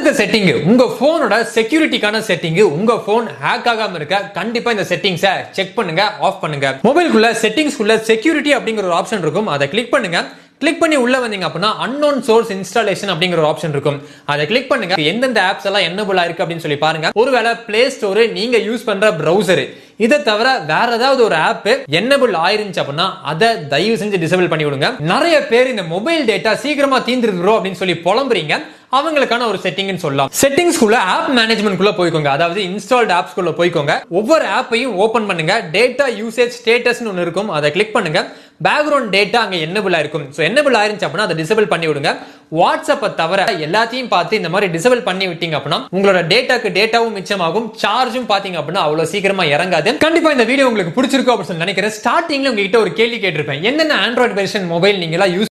அடுத்த செட்டிங் உங்க போனோட செக்யூரிட்டிக்கான செட்டிங். உங்க போன் ஹேக் ஆகாம இருக்க கண்டிப்பா இந்த செட்டிங்ஸை செக் பண்ணுங்க, ஆஃப் பண்ணுங்க. மொபைலுக்குள்ள செட்டிங்ஸ்க்குள்ள செக்யூரிட்டி அப்படிங்கிற ஒரு ஆப்ஷன் இருக்கும், அதை கிளிக் பண்ணுங்க. கிளிக் பண்ணி உள்ள வந்தீங்க அப்படின்னா அன்னோன் சோர்ஸ் இன்ஸ்டாலேஷன் அப்படிங்கிற ஒரு ஆப்ஷன் இருக்கும், அதை கிளிக் பண்ணுங்க. எந்தெந்த ஆப்ஸ் எல்லாம் என்னபிள் ஆயிருக்கு அப்படின்னு சொல்லி பாருங்க. ஒருவேளை பிளே ஸ்டோர் நீங்க யூஸ் பண்ற பிரவுசர் இதை தவிர வேற ஏதாவது ஒரு ஆப் என்னபிள் ஆயிருந்துச்சு அப்படின்னா அதை தயவு செஞ்சு டிசேபிள் பண்ணி விடுங்க. நிறைய பேர் இந்த மொபைல் டேட்டா சீக்கிரமா தீந்துருதோ அப்படின்னு சொல்லி புலம்புறீங்க, அவங்களுக்கான ஒரு செட்டிங்னு சொல்லலாம். செட்டிங்ஸ்க்குள்ள ஆப் மேனேஜ்மெண்ட் குள்ள போய்க்கோங்க, அதாவது இன்ஸ்டால்ட் ஆப்ஸ் குள்ள போய்க்கோங்க. ஒவ்வொரு ஆப்பையும் ஓபன் பண்ணுங்க. டேட்டா யூசேஜ் ஸ்டேட்டஸ்னு ஒன்னு இருக்கும், அதை கிளிக் பண்ணுங்க. பேக்ரவுண்ட் டேட்டா அங்க என்னபிள் ஆயிருக்கும், சோ என்னபிள் ஆயிருந்துச்சு அப்படின்னா அதை டிசேபிள் பண்ணி விடுங்க. வாட்ஸ்அப்பை தவிர எல்லாத்தையும் பார்த்து இந்த மாதிரி டிசேபிள் பண்ணி விட்டீங்க அப்படின்னா உங்களோட டேட்டாவும் மிச்சமாகும், சார்ஜும் பாத்தீங்க அப்படின்னா அவ்வளவு சீக்கிரமா இறங்காது. கண்டிப்பா இந்த வீடியோ உங்களுக்கு பிடிச்சிருக்கும் அப்படின்னு நினைக்கிறேன். ஸ்டார்டிங்ல உங்ககிட்ட ஒரு கேள்வி கேட்டிருப்பேன், என்னென்ன ஆண்ட்ராய்டு வெர்ஷன் மொபைல் நீங்க யூஸ்